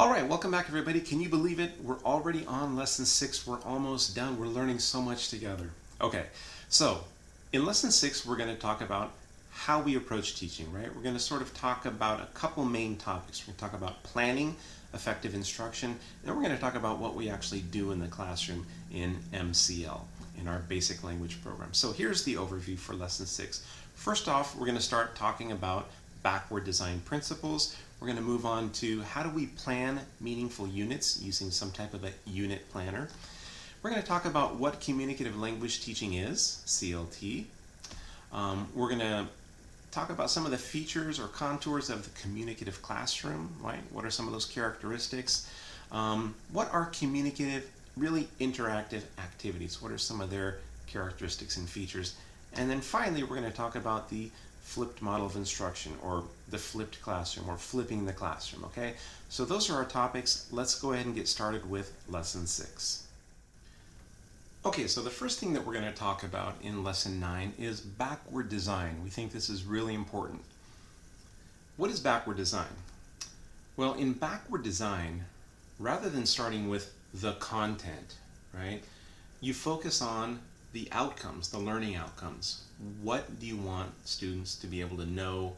All right, welcome back everybody. Can you believe it? We're already on lesson 6. We're almost done. We're learning so much together. Okay, so in lesson 6, we're going to talk about how we approach teaching, right? We're going to sort of talk about a couple main topics. We're going to talk about planning, effective instruction, and we're going to talk about what we actually do in the classroom in MCL, in our basic language program. So here's the overview for lesson 6. First off, we're going to start talking about backward design principles. We're going to move on to how do we plan meaningful units using some type of a unit planner. We're going to talk about what communicative language teaching is, CLT. We're going to talk about some of the features or contours of the communicative classroom, right? What are some of those characteristics? What are communicative, really interactive activities? What are some of their characteristics and features? And then finally, we're going to talk about the flipped model of instruction, or the flipped classroom, or flipping the classroom, okay? So those are our topics. Let's go ahead and get started with lesson 6. Okay, so the first thing that we're going to talk about in lesson 9 is backward design. We think this is really important. What is backward design? Well, in backward design, rather than starting with the content, right, you focus on the outcomes, the learning outcomes. What do you want students to be able to know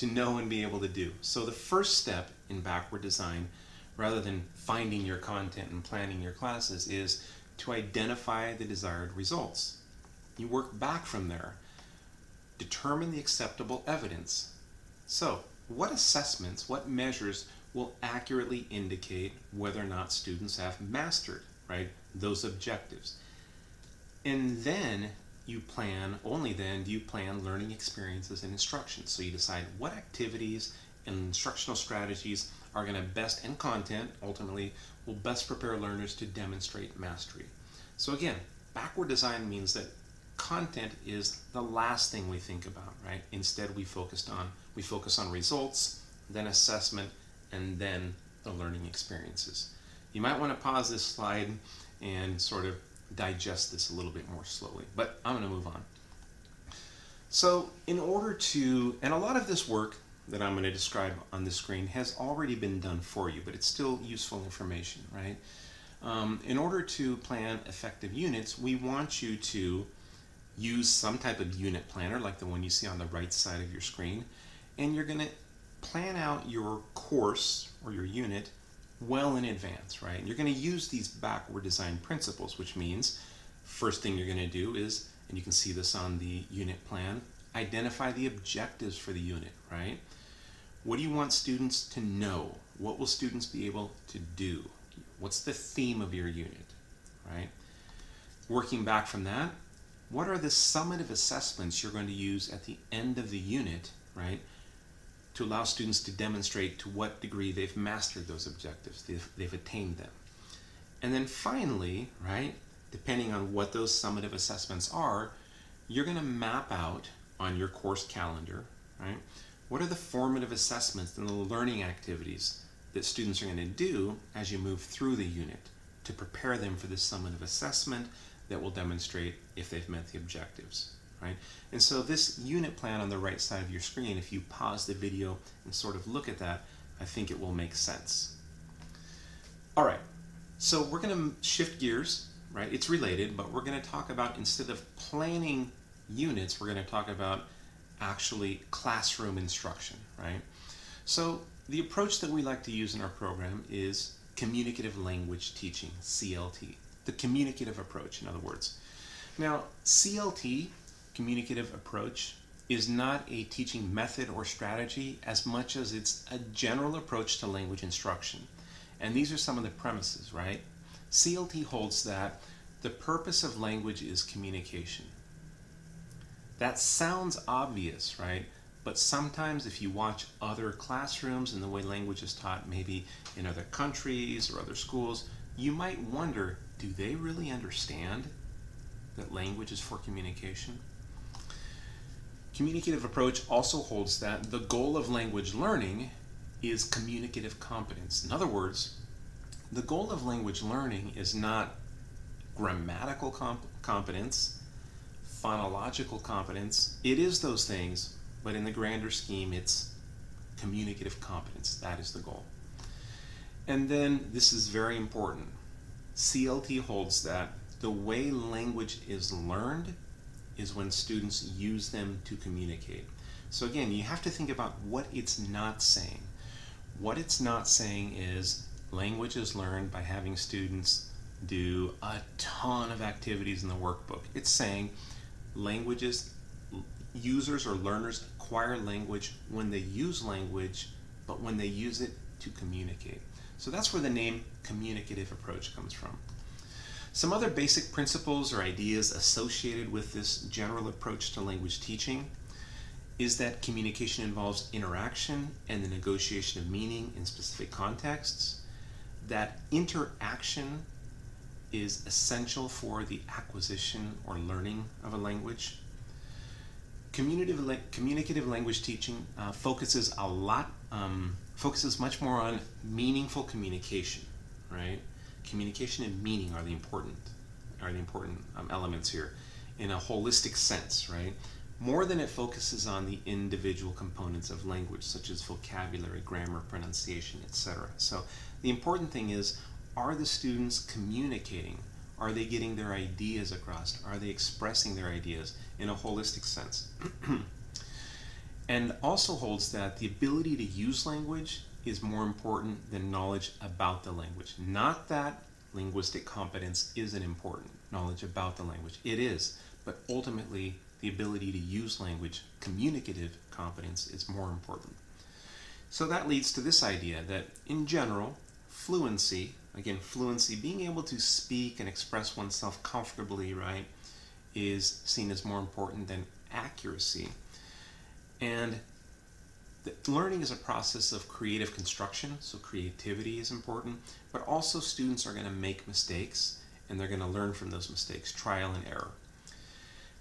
and be able to do? So the first step in backward design, rather than finding your content and planning your classes, is to identify the desired results. You work back from there. Determine the acceptable evidence. So what assessments, what measures will accurately indicate whether or not students have mastered, right, those objectives? And then you plan, only then do you plan learning experiences and instruction. So you decide what activities and instructional strategies are going to best, and content ultimately will best prepare learners to demonstrate mastery. So again, backward design means that content is the last thing we think about, right? Instead we focus on results, then assessment, and then the learning experiences. You might want to pause this slide and sort of digest this a little bit more slowly, but I'm going to move on. So in order to, and a lot of this work that I'm going to describe on the screen has already been done for you, but it's still useful information, right? In order to plan effective units, we want you to use some type of unit planner like the one you see on the right side of your screen, and you're going to plan out your course or your unit well in advance, right? You're going to use these backward design principles, which means first thing you're going to do is, and you can see this on the unit plan, identify the objectives for the unit, right? What do you want students to know? What will students be able to do? What's the theme of your unit, right? Working back from that, what are the summative assessments you're going to use at the end of the unit, right, to allow students to demonstrate to what degree they've mastered those objectives, they've attained them. And then finally, right, depending on what those summative assessments are, you're going to map out on your course calendar, right, what are the formative assessments and the learning activities that students are going to do as you move through the unit to prepare them for this summative assessment that will demonstrate if they've met the objectives. Right? And so this unit plan on the right side of your screen, if you pause the video and sort of look at that, I think it will make sense. All right, so we're going to shift gears, right? It's related, but we're going to talk about, instead of planning units, we're going to talk about actually classroom instruction, right? So the approach that we like to use in our program is communicative language teaching, CLT, the communicative approach, in other words. Now, CLT, communicative approach, is not a teaching method or strategy as much as it's a general approach to language instruction. And these are some of the premises, right? CLT holds that the purpose of language is communication. That sounds obvious, right? But sometimes if you watch other classrooms and the way language is taught, maybe in other countries or other schools, you might wonder, do they really understand that language is for communication? Communicative approach also holds that the goal of language learning is communicative competence. In other words, the goal of language learning is not grammatical competence, phonological competence. It is those things, but in the grander scheme, it's communicative competence. That is the goal. And then this is very important. CLT holds that the way language is learned is when students use them to communicate. So again, you have to think about what it's not saying. What it's not saying is language is learned by having students do a ton of activities in the workbook. It's saying users or learners acquire language when they use language, but when they use it to communicate. So that's where the name communicative approach comes from. Some other basic principles or ideas associated with this general approach to language teaching is that communication involves interaction and the negotiation of meaning in specific contexts, that interaction is essential for the acquisition or learning of a language. Communicative language teaching focuses much more on meaningful communication, right? Communication and meaning are the important elements here in a holistic sense, right? More than it focuses on the individual components of language, such as vocabulary, grammar, pronunciation, etc. So the important thing is, are the students communicating? Are they getting their ideas across? Are they expressing their ideas in a holistic sense? And also holds that the ability to use language is more important than knowledge about the language. Not that linguistic competence isn't important, knowledge about the language. It is, but ultimately the ability to use language, communicative competence, is more important. So that leads to this idea that in general, fluency, again, fluency, being able to speak and express oneself comfortably, right, is seen as more important than accuracy. And learning is a process of creative construction, so creativity is important, but also students are going to make mistakes, and they're going to learn from those mistakes, trial and error.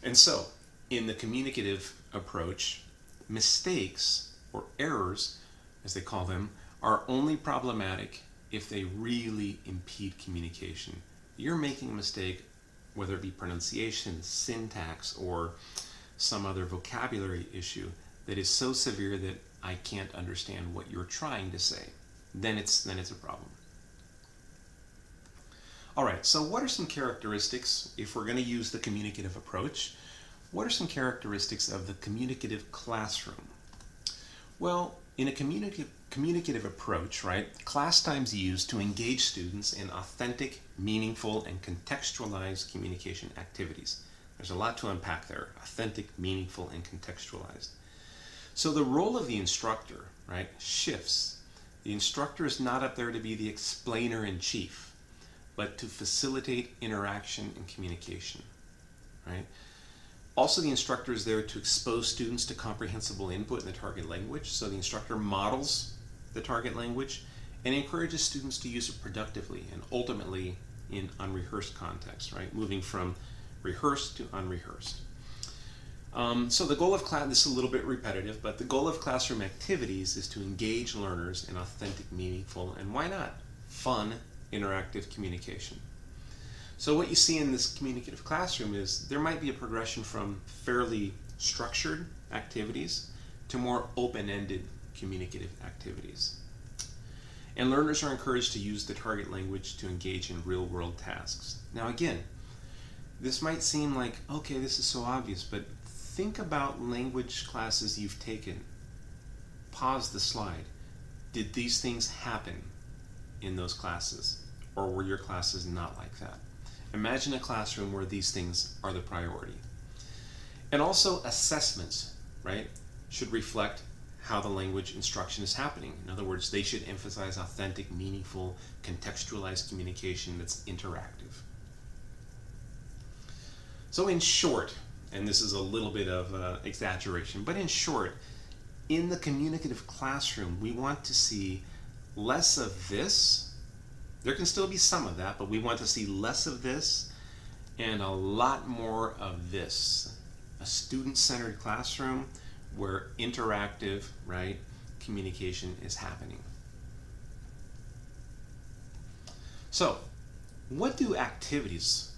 And so, in the communicative approach, mistakes, or errors, as they call them, are only problematic if they really impede communication. You're making a mistake, whether it be pronunciation, syntax, or some other vocabulary issue that is so severe that I can't understand what you're trying to say, then it's a problem. All right, so what are some characteristics, if we're going to use the communicative approach, what are some characteristics of the communicative classroom? Well, in a communicative approach, right, class time is used to engage students in authentic, meaningful, and contextualized communication activities. There's a lot to unpack there, authentic, meaningful, and contextualized. So the role of the instructor, right, shifts. The instructor is not up there to be the explainer-in-chief, but to facilitate interaction and communication, right? Also, the instructor is there to expose students to comprehensible input in the target language. So the instructor models the target language and encourages students to use it productively and ultimately in unrehearsed context, right? Moving from rehearsed to unrehearsed. So the goal of class, this is a little bit repetitive, but the goal of classroom activities is to engage learners in authentic, meaningful, and why not, fun, interactive communication. So what you see in this communicative classroom is there might be a progression from fairly structured activities to more open-ended communicative activities. And learners are encouraged to use the target language to engage in real-world tasks. Now again, this might seem like, okay, this is so obvious, but think about language classes you've taken. Pause the slide. Did these things happen in those classes? Or were your classes not like that? Imagine a classroom where these things are the priority. And also assessments, right, should reflect how the language instruction is happening. In other words, they should emphasize authentic, meaningful, contextualized communication that's interactive. So in short, and this is a little bit of exaggeration, but in short, in the communicative classroom, we want to see less of this. There can still be some of that, but we want to see less of this and a lot more of this. A student-centered classroom where interactive, right, communication is happening. So, what do activities,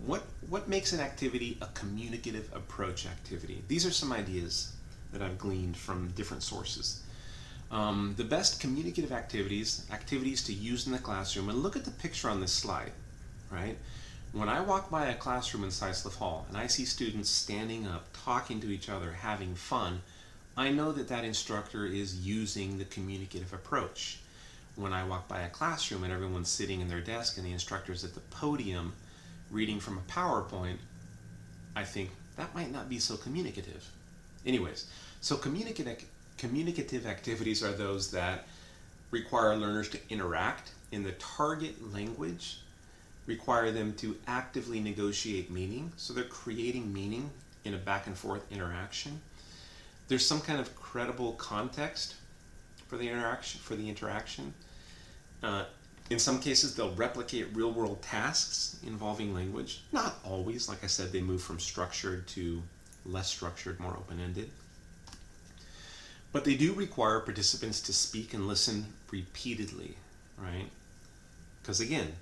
what makes an activity a communicative approach activity? These are some ideas that I've gleaned from different sources. The best communicative activities to use in the classroom, and look at the picture on this slide, right? When I walk by a classroom in Sisliff Hall and I see students standing up, talking to each other, having fun, I know that that instructor is using the communicative approach. When I walk by a classroom and everyone's sitting in their desk and the instructor's at the podium reading from a PowerPoint, I think that might not be so communicative. Anyways, so communicative activities are those that require learners to interact in the target language, require them to actively negotiate meaning, so they're creating meaning in a back and forth interaction. There's some kind of credible context for the interaction. In some cases, they'll replicate real-world tasks involving language. Not always. Like I said, they move from structured to less structured, more open-ended. But they do require participants to speak and listen repeatedly, right? Because again,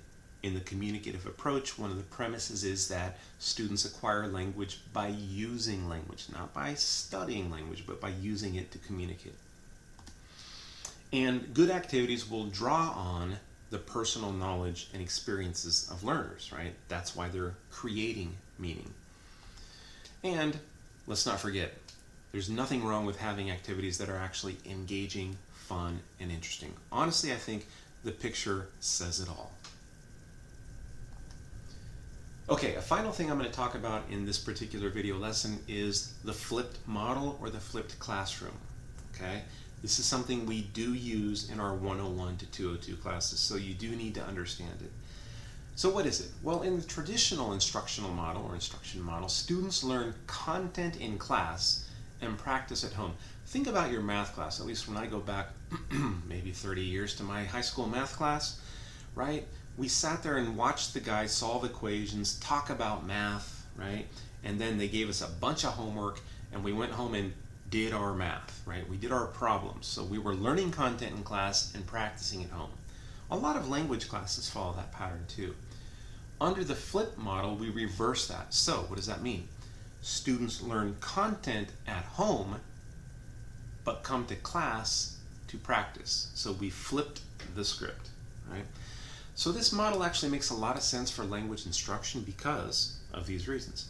in the communicative approach, one of the premises is that students acquire language by using language, not by studying language, but by using it to communicate. And good activities will draw on the personal knowledge and experiences of learners, right? That's why they're creating meaning. And let's not forget, there's nothing wrong with having activities that are actually engaging, fun, and interesting. Honestly, I think the picture says it all. Okay, a final thing I'm going to talk about in this particular video lesson is the flipped model or the flipped classroom. Okay, this is something we do use in our 101 to 202 classes, so you do need to understand it. So what is it? Well, in the traditional instructional model or instruction model, students learn content in class and practice at home. Think about your math class, at least when I go back maybe 30 years to my high school math class, right? We sat there and watched the guys solve equations, talk about math, right? And then they gave us a bunch of homework and we went home and did our math, right? We did our problems. So we were learning content in class and practicing at home. A lot of language classes follow that pattern too. Under the flip model, we reverse that. So what does that mean? Students learn content at home, but come to class to practice. So we flipped the script, right? So this model actually makes a lot of sense for language instruction because of these reasons.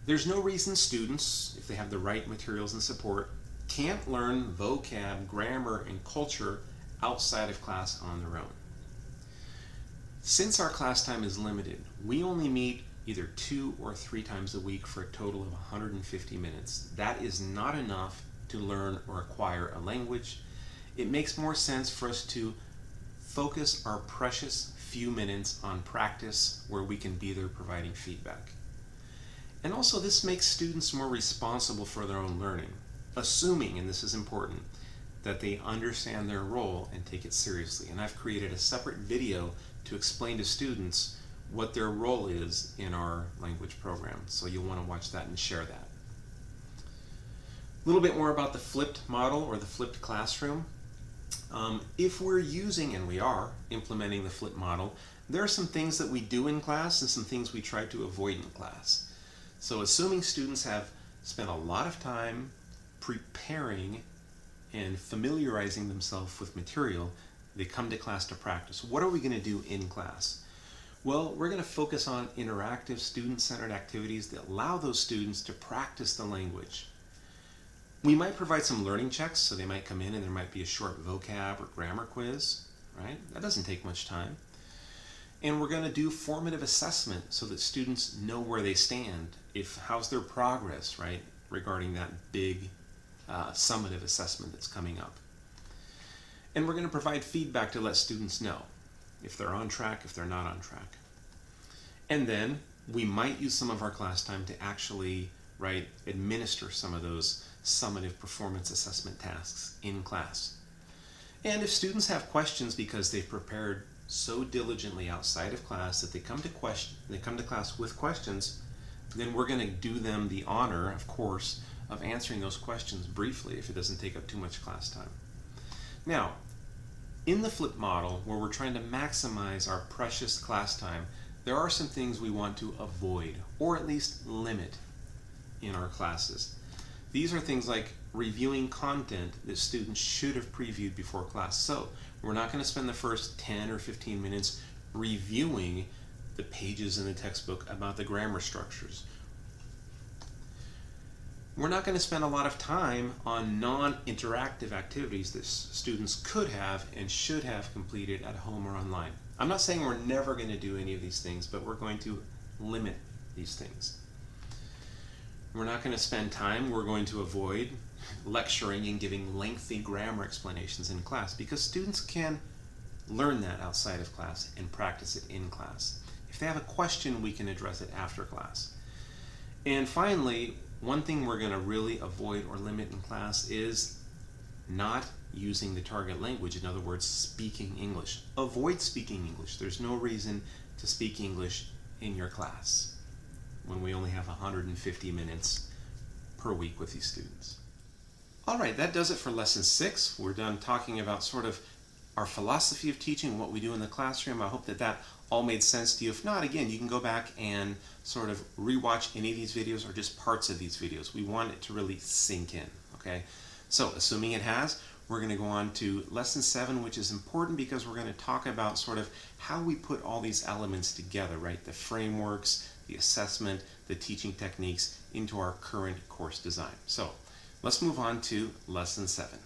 There's no reason students, if they have the right materials and support, can't learn vocab, grammar, and culture outside of class on their own. Since our class time is limited, we only meet either 2 or 3 times a week for a total of 150 minutes. That is not enough to learn or acquire a language. It makes more sense for us to focus our precious few minutes on practice where we can be there providing feedback. And also this makes students more responsible for their own learning, assuming, and this is important, that they understand their role and take it seriously. And I've created a separate video to explain to students what their role is in our language program. So you'll want to watch that and share that. A little bit more about the flipped model or the flipped classroom. If we're using, and we are, implementing the flipped model, there are some things that we do in class and some things we try to avoid in class. So assuming students have spent a lot of time preparing and familiarizing themselves with material, they come to class to practice. What are we going to do in class? Well, we're going to focus on interactive, student-centered activities that allow those students to practice the language. We might provide some learning checks, so they might come in and there might be a short vocab or grammar quiz, right? That doesn't take much time. And we're going to do formative assessment so that students know where they stand, how's their progress, right, regarding that big summative assessment that's coming up. And we're going to provide feedback to let students know if they're on track, if they're not on track. And then we might use some of our class time to actually, right, administer some of those summative performance assessment tasks in class. And if students have questions because they've prepared so diligently outside of class that they come to class with questions, then we're going to do them the honor, of course, of answering those questions briefly if it doesn't take up too much class time. Now, in the flip model, where we're trying to maximize our precious class time, there are some things we want to avoid, or at least limit, in our classes. These are things like reviewing content that students should have previewed before class. So we're not going to spend the first 10 or 15 minutes reviewing the pages in the textbook about the grammar structures. We're not going to spend a lot of time on non-interactive activities that students could have and should have completed at home or online. I'm not saying we're never going to do any of these things, but we're going to limit these things. We're not going to spend time, we're going to avoid lecturing and giving lengthy grammar explanations in class, because students can learn that outside of class and practice it in class. If they have a question, we can address it after class. And finally, one thing we're going to really avoid or limit in class is not using the target language. In other words, speaking English. Avoid speaking English. There's no reason to speak English in your class when we only have 150 minutes per week with these students. All right, that does it for lesson 6. We're done talking about sort of our philosophy of teaching, what we do in the classroom. I hope that that all made sense to you. If not, again, you can go back and sort of rewatch any of these videos or just parts of these videos. We want it to really sink in, okay? So, assuming it has, we're going to go on to lesson 7, which is important because we're going to talk about sort of how we put all these elements together, right? The frameworks, the assessment, the teaching techniques into our current course design. So, let's move on to lesson 7.